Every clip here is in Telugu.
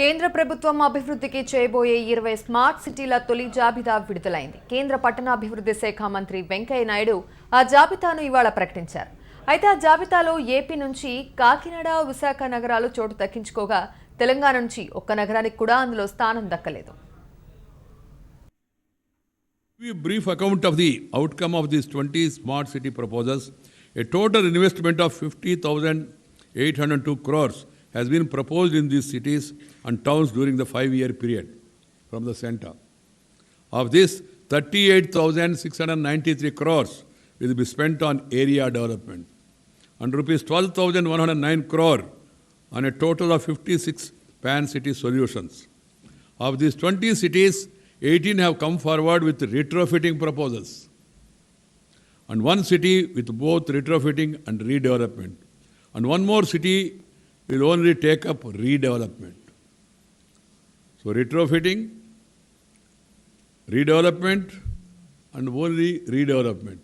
కేంద్ర ప్రభుత్వం అభివృద్ధికి చేయబోయే 20 స్మార్ట్ సిటీల తొలి జాబితా విడుదలైంది. కేంద్ర పట్టణాభివృద్ధి శాఖ మంత్రి వెంకయ్య నాయుడు ఆ జాబితాను ఇవాళ ప్రకటించారు. అయితే ఆ జాబితాలో ఏపీ నుంచి కాకినాడ, విశాఖ నగరాలు చోటు దక్కించుకోగా తెలంగాణ నుంచి ఒక్క నగరానికి కూడా అందులో స్థానం దక్కలేదు. A brief account of the outcome of these 20 smart city proposals. A total investment of 50,802 crores has been proposed in these cities and towns during the 5-year period from the centre. Of this, 38,693 crores will be spent on area development and rupees 12,109 crore on a total of 56 pan-city solutions. Of these 20 cities, 18 have come forward with retrofitting proposals and one city with both retrofitting and redevelopment, and one more city will only take up redevelopment. So retrofitting, redevelopment and only redevelopment.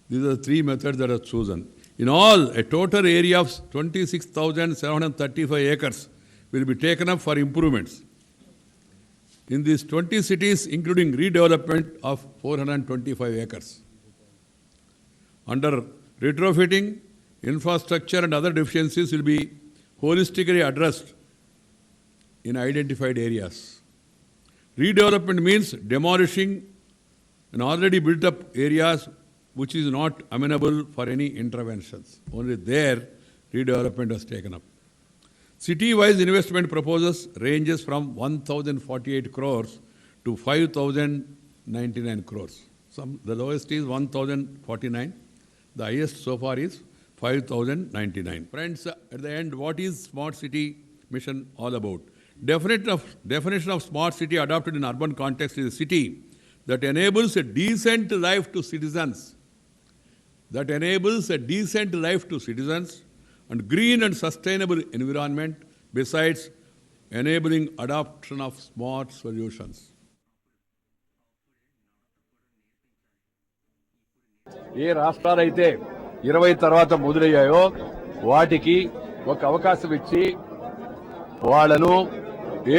These are the three methods that are chosen. In all, a total area of 26,735 acres will be taken up for improvements in these 20 cities, including redevelopment of 425 acres. Under retrofitting, infrastructure and other deficiencies will be holistically addressed in identified areas. Redevelopment means demolishing an already built up areas which is not amenable for any interventions. Only there redevelopment was taken up. City-wise investment proposals ranges from 1,048 crores to 5,099 crores. The lowest is 1,049. The highest so far is 5,099. Friends, at the end, what is Smart City Mission all about? Definition of Smart City adopted in urban context is a city that enables a decent life to citizens. And green and sustainable environment, besides enabling adoption of smart solutions. ఏ రాష్ట్రాలైతే 20 తర్వాత మొదలయ్యాయో వాటికి ఒక అవకాశం ఇచ్చి వాళ్లను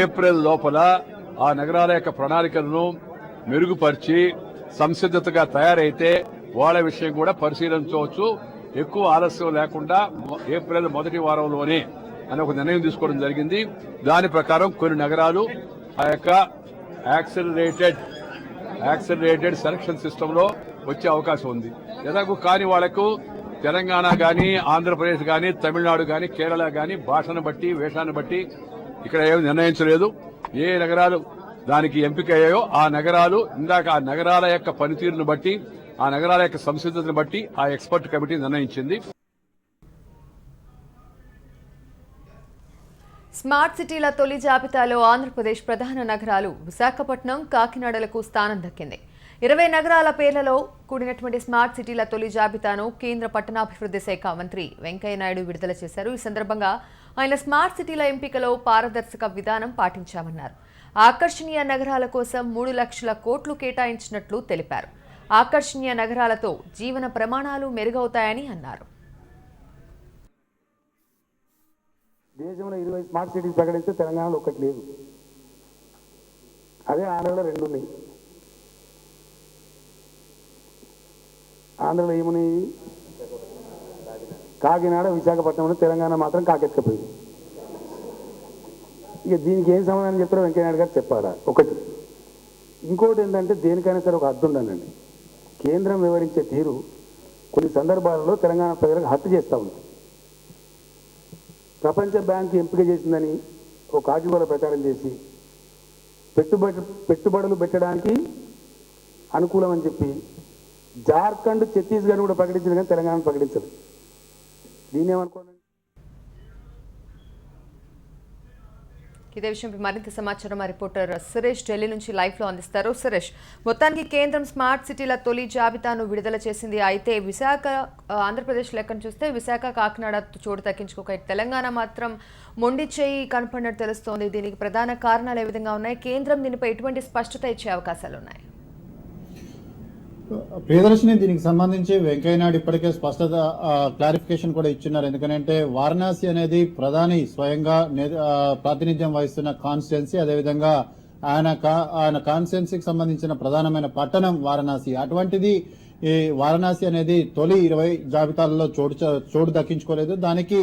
ఏప్రిల్ లోపల ఆ నగరాల యొక్క ప్రణాళికలను మెరుగుపరిచి సంసిద్ధతగా తయారైతే వాళ్ళ విషయం కూడా పరిశీలించవచ్చు. ఎక్కువ ఆలస్యం లేకుండా ఏప్రిల్ మొదటి వారంలోనే అని ఒక నిర్ణయం తీసుకోవడం జరిగింది. దాని ప్రకారం కొన్ని నగరాలు ఆ యొక్క యాక్సిలరేటెడ్ సెలక్షన్ సిస్టమ్ లో వచ్చే అవకాశం ఉంది. ఎలాగూ కాని వాళ్లకు తెలంగాణ గాని, ఆంధ్రప్రదేశ్ గాని, తమిళనాడు గాని, కేరళ గాని భాషను బట్టి, వేషాన్ని బట్టి ఇక్కడ ఏమి నిర్ణయించలేదు. ఏ నగరాలు దానికి ఎంపిక అయ్యాయో ఆ నగరాలు ఇందాక ఆ నగరాల యొక్క పనితీరును బట్టి, ఆ నగరాల యొక్క సంసిద్ధతను బట్టి ఆ ఎక్స్పర్ట్ కమిటీ నిర్ణయించింది. స్మార్ట్ సిటీల తొలి జాబితాలో ఆంధ్రప్రదేశ్ ప్రధాన నగరాలు విశాఖపట్నం, కాకినాడలకు స్థానం దక్కింది. 20 నగరాల పేర్లలో కూడినటువంటి స్మార్ట్ సిటీల తొలి జాబితాను కేంద్ర పట్టణాభివృద్ధి శాఖ మంత్రి వెంకయ్య నాయుడు విడుదల చేశారు. ఈ సందర్భంగా ఆయన స్మార్ట్ సిటీల ఎంపికలో పారదర్శక విధానం పాటించామన్నారు. ఆకర్షణీయ నగరాల కోసం 3 లక్షల కోట్లు కేటాయించినట్లు తెలిపారు. ఆకర్షణీయ నగరాలతో జీవన ప్రమాణాలు మెరుగవుతాయని అన్నారు. దేశంలో 20 స్మార్ట్ సిటీస్ ప్రకటిస్తే తెలంగాణలో ఒకటి లేదు. అదే ఆంధ్రలో 2 ఉన్నాయి. ఆంధ్రలో ఏమున్నాయి? కాకినాడ, విశాఖపట్నంలో. తెలంగాణ మాత్రం కాకెత్తుకపోయింది. ఇక దీనికి ఏం సమాధానం చెప్తారో వెంకయ్యనాయుడు గారు చెప్పారా? ఒకటి. ఇంకోటి ఏంటంటే దేనికైనా సరే ఒక హద్దు ఉండాలండి. కేంద్రం వివరించే తీరు కొన్ని సందర్భాలలో తెలంగాణ ప్రజలకు హత్య చేస్తూ ఉంది. ప్రపంచ బ్యాంకు ఎంపిక చేసిందని ఒక ఆర్టికల్ ప్రచారం చేసి పెట్టుబడులు పెట్టడానికి అనుకూలం అని చెప్పి జార్ఖండ్, ఛత్తీస్గఢ్ కూడా ప్రకటించింది కానీ తెలంగాణ ప్రకటించదు. దీన్నేమనుకోండి. ఇదే విషయంపై మరింత సమాచారం మా రిపోర్టర్ సురేష్ ఢిల్లీ నుంచి లైవ్ లో అందిస్తారు. సురేష్, మొత్తానికి కేంద్రం స్మార్ట్ సిటీల తొలి జాబితాను విడుదల చేసింది. అయితే విశాఖ, ఆంధ్రప్రదేశ్ లెక్కను చూస్తే విశాఖ, కాకినాడ చోటు దక్కించుకోక తెలంగాణ మాత్రం మొండి చేయి కనపడినట్టు తెలుస్తోంది. దీనికి ప్రధాన కారణాలు ఏ విధంగా ఉన్నాయి? కేంద్రం దీనిపై ఎటువంటి స్పష్టత ఇచ్చే అవకాశాలు ఉన్నాయి? ప్రియదర్శిని, దీనికి సంబంధించి వెంకయ్యనాయుడు ఇప్పటికే స్పష్టత క్లారిఫికేషన్ కూడా ఇచ్చున్నారు. ఎందుకంటే వారణాసి అనేది ప్రధాని స్వయంగా ప్రాతినిధ్యం వహిస్తున్న కాన్స్టిట్యున్సీ, అదేవిధంగా ఆయన కాన్స్టిట్యున్సీకి సంబంధించిన ప్రధానమైన పట్టణం వారణాసి. అటువంటిది ఈ వారణాసి అనేది తొలి 20 జాబితాలలో చోటు దక్కించుకోలేదు. దానికి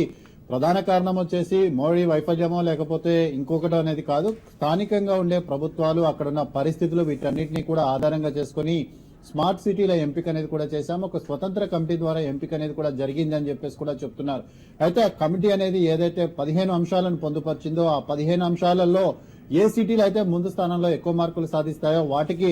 ప్రధాన కారణం వచ్చేసి మోడీ వైఫల్యమో లేకపోతే ఇంకొకటి అనేది కాదు. స్థానికంగా ఉండే ప్రభుత్వాలు, అక్కడున్న పరిస్థితులు, వీటన్నిటిని కూడా ఆధారంగా చేసుకుని స్మార్ట్ సిటీల ఎంపిక అనేది కూడా చేశాము. ఒక స్వతంత్ర కమిటీ ద్వారా ఎంపిక అనేది కూడా జరిగిందని చెప్పేసి కూడా చెప్తున్నారు. అయితే ఆ కమిటీ అనేది ఏదైతే 15 అంశాలను పొందుపరిచిందో, ఆ 15 అంశాలలో ఏ సిటీలు అయితే ముందు స్థానంలో ఎక్కువ మార్కులు సాధిస్తాయో వాటికి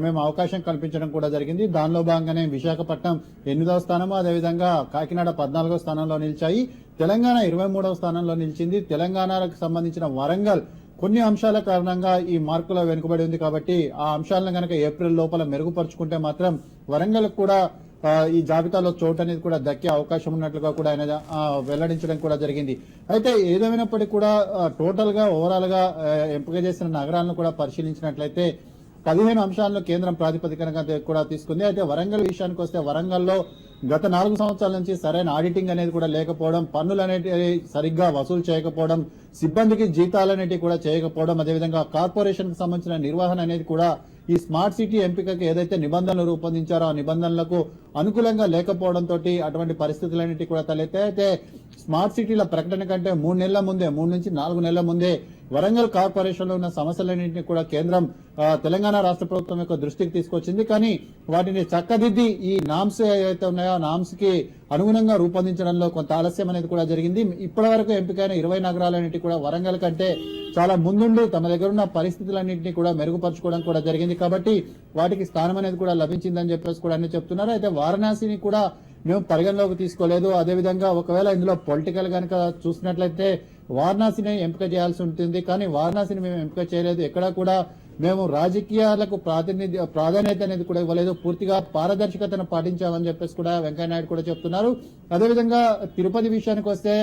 మేము అవకాశం కల్పించడం కూడా జరిగింది. దానిలో భాగంగానే విశాఖపట్నం 8వ స్థానము, అదేవిధంగా కాకినాడ 14వ స్థానంలో నిలిచాయి. తెలంగాణ 23వ స్థానంలో నిలిచింది. తెలంగాణకు సంబంధించిన వరంగల్ కొన్ని అంశాల కారణంగా ఈ మార్కుల వెనుకబడి ఉంది. కాబట్టి ఆ అంశాలను కనుక ఏప్రిల్ లోపల మెరుగుపరుచుకుంటే మాత్రం వరంగల్ కూడా ఈ జాబితాలో చోటు అనేది కూడా దక్కే అవకాశం ఉన్నట్లుగా కూడా ఆయన వెల్లడించడం కూడా జరిగింది. అయితే ఏదేమైనప్పటికీ కూడా టోటల్ గా ఓవరాల్ గా ఎంపిక చేసిన నగరాలను కూడా పరిశీలించినట్లయితే 15 అంశాలను కేంద్రం ప్రాతిపదికనగా కూడా తీసుకుంది. అయితే వరంగల్ విషయానికి వస్తే వరంగల్లో గత 4 సంవత్సరాల నుంచి సరైన ఆడిటింగ్ అనేది కూడా లేకపోవడం, పన్నులు అనేటివి సరిగ్గా వసూలు చేయకపోవడం, సిబ్బందికి జీతాలు అనేటివి కూడా చేయకపోవడం, అదేవిధంగా కార్పొరేషన్ కి సంబంధించిన నిర్వహణ అనేది కూడా ఈ స్మార్ట్ సిటీ ఎంపికకి ఏదైతే నిబంధనలు రూపొందించారో ఆ నిబంధనలకు అనుకూలంగా లేకపోవడంతో అటువంటి పరిస్థితులన్నిటి కూడా తలెత్తాయి. అయితే స్మార్ట్ సిటీల ప్రకటన కంటే 3 నెలల ముందే, 3 నుంచి 4 నెలల ముందే వరంగల్ కార్పొరేషన్ లో ఉన్న సమస్యలన్నింటినీ కూడా కేంద్రం తెలంగాణ రాష్ట్ర ప్రభుత్వం యొక్క దృష్టికి తీసుకొచ్చింది. కానీ వాటిని చక్కదిద్ది ఈ నామ్స్ ఏవైతే ఉన్నాయో ఆ నామ్స్ కి అనుగుణంగా రూపొందించడంలో కొంత ఆలస్యం అనేది కూడా జరిగింది. ఇప్పటి వరకు ఎంపికైన 20 నగరాలన్నింటి కూడా వరంగల్ కంటే చాలా ముందుండి తమ దగ్గర ఉన్న పరిస్థితులన్నింటినీ కూడా మెరుగుపరచుకోవడం కూడా జరిగింది. కాబట్టి వాటికి స్థానం అనేది కూడా లభించిందని చెప్పేసి కూడా అన్ని చెప్తున్నారు. అయితే వారణాసిని కూడా మేము పరిగణలోకి తీసుకోలేదు. అదేవిధంగా ఒకవేళ ఇందులో పొలిటికల్ కనుక చూసినట్లయితే వారణాసిని ఎంపిక చేయాల్సి ఉంటుంది. కానీ వారణాసిని మేము ఎంపిక చేయలేదు. ఎక్కడా కూడా మేము రాజకీయాలకు ప్రాధాన్యత అనేది కూడా ఇవ్వలేదు. పూర్తిగా పారదర్శకతను పాటించామని చెప్పేసి కూడా వెంకయ్యనాయుడు కూడా చెప్తున్నారు. అదేవిధంగా తిరుపతి విషయానికి వస్తే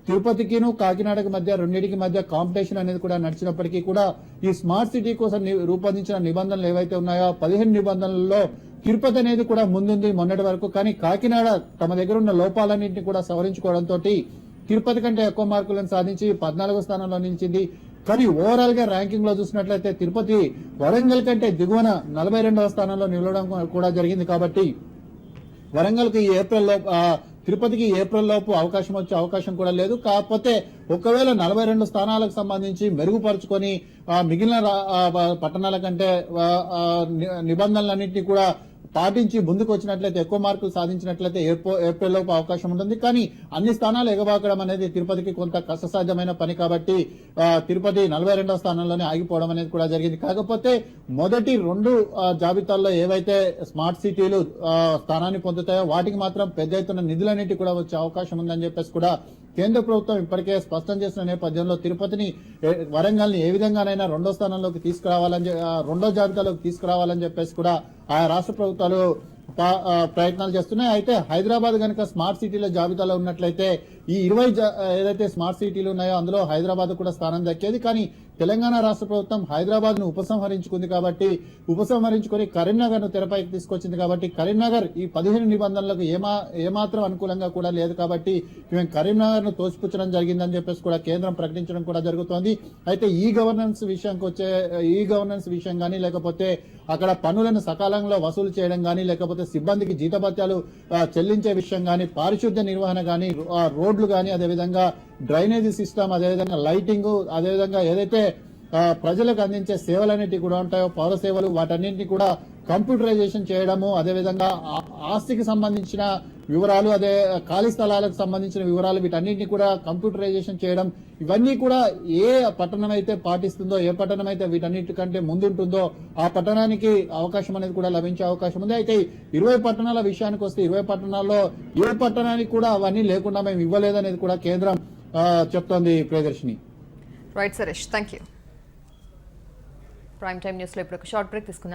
తిరుపతికిను కాకినాడకి మధ్య, రెండింటికి మధ్య కాంపిటీషన్ అనేది కూడా నడిచినప్పటికీ కూడా ఈ స్మార్ట్ సిటీ కోసం రూపొందించిన నిబంధనలు ఏవైతే ఉన్నాయో 15 నిబంధనలలో తిరుపతి అనేది కూడా ముందుంది మొన్నటి వరకు. కానీ కాకినాడ తమ దగ్గర ఉన్న లోపాలన్నింటినీ కూడా సవరించుకోవడంతో తిరుపతి కంటే ఎక్కువ మార్కులను సాధించి 14వ స్థానంలో నిలిచింది. కానీ ఓవరాల్ గా ర్యాంకింగ్ లో చూసినట్లయితే తిరుపతి వరంగల్ కంటే దిగువన 42వ స్థానంలో నిలవడం కూడా జరిగింది. కాబట్టి వరంగల్ కి తిరుపతికి ఏప్రిల్ లోపు అవకాశం వచ్చే అవకాశం కూడా లేదు. కాకపోతే ఒకవేళ 42 స్థానాలకు సంబంధించి మెరుగుపరుచుకొని మిగిలిన పట్టణాల కంటే నిబంధనలన్నింటినీ కూడా పాటించి ముందుకు వచ్చినట్లయితే, ఎక్కువ మార్కులు సాధించినట్లయితే ఏప్రిల్ లోపు అవకాశం ఉంటుంది. కానీ అన్ని స్థానాలు ఎగబాకడం అనేది తిరుపతికి కొంత కష్టసాధ్యమైన పని. కాబట్టి తిరుపతి 42వ స్థానంలోనే ఆగిపోవడం అనేది కూడా జరిగింది. కాకపోతే మొదటి 2 జాబితాల్లో ఏవైతే స్మార్ట్ సిటీలు స్థానాన్ని పొందుతాయో వాటికి మాత్రం పెద్ద ఎత్తున నిధులన్నింటి కూడా వచ్చే అవకాశం ఉందని చెప్పేసి కూడా కేంద్ర ప్రభుత్వం ఇప్పటికే స్పష్టం చేసిన నేపథ్యంలో తిరుపతిని, వరంగల్ ని ఏ విధంగానైనా 2వ స్థానంలోకి తీసుకురావాలని, 2వ జాబితాలోకి తీసుకురావాలని చెప్పేసి కూడా ఆయా రాష్ట్ర ప్రభుత్వాలు ప్రయత్నాలు చేస్తున్నాయి. అయితే హైదరాబాద్ కనుక స్మార్ట్ సిటీల జాబితాలో ఉన్నట్లయితే ఈ 20 ఏదైతే స్మార్ట్ సిటీలు ఉన్నాయో అందులో హైదరాబాద్ కూడా స్థానం దక్కేది. కానీ తెలంగాణ రాష్ట్ర ప్రభుత్వం హైదరాబాద్ ను ఉపసంహరించుకుంది. కాబట్టి ఉపసంహరించుకొని కరీంనగర్ ను తెరపైకి తీసుకొచ్చింది. కాబట్టి కరీంనగర్ ఈ 15 నిబంధనలకు ఏమాత్రం అనుకూలంగా కూడా లేదు. కాబట్టి మేము కరీంనగర్ ను తోసిపుచ్చడం జరిగిందని చెప్పేసి కూడా కేంద్రం ప్రకటించడం కూడా జరుగుతోంది. అయితే ఈ గవర్నెన్స్ విషయం కానీ, లేకపోతే అక్కడ పన్నులను సకాలంలో వసూలు చేయడం కానీ, లేకపోతే సిబ్బందికి జీతభత్యాలు చెల్లించే విషయం కానీ, పారిశుద్ధ్య నిర్వహణ కానీ, రోడ్లు కానీ, అదేవిధంగా డ్రైనేజీ సిస్టమ్, అదేవిధంగా లైటింగ్, అదేవిధంగా ఏదైతే ప్రజలకు అందించే సేవలన్నిటి కూడా ఉంటాయో పౌర సేవలు, వాటన్నింటినీ కూడా కంప్యూటరైజేషన్ చేయడము, అదేవిధంగా ఆస్తికి సంబంధించిన వివరాలు, అదే ఖాళీ స్థలాలకు సంబంధించిన వివరాలు, వీటన్నింటినీ కూడా కంప్యూటరైజేషన్ చేయడం, ఇవన్నీ కూడా ఏ పట్టణం అయితే పాటిస్తుందో, ఏ పట్టణం అయితే వీటన్నిటికంటే ముందుంటుందో ఆ పట్టణానికి అవకాశం అనేది కూడా లభించే అవకాశం ఉంది. అయితే 20 పట్టణాల విషయానికి వస్తే 20 పట్టణాల్లో ఏ పట్టణానికి కూడా అవన్నీ లేకుండా మేము ఇవ్వలేదనేది కూడా కేంద్రం చెప్తోంది. Priyadarshini. Right సరేష్, thank you. Prime time news లో ఇప్పుడు ఒక షార్ట్ బ్రేక్ తీసుకున్నాం.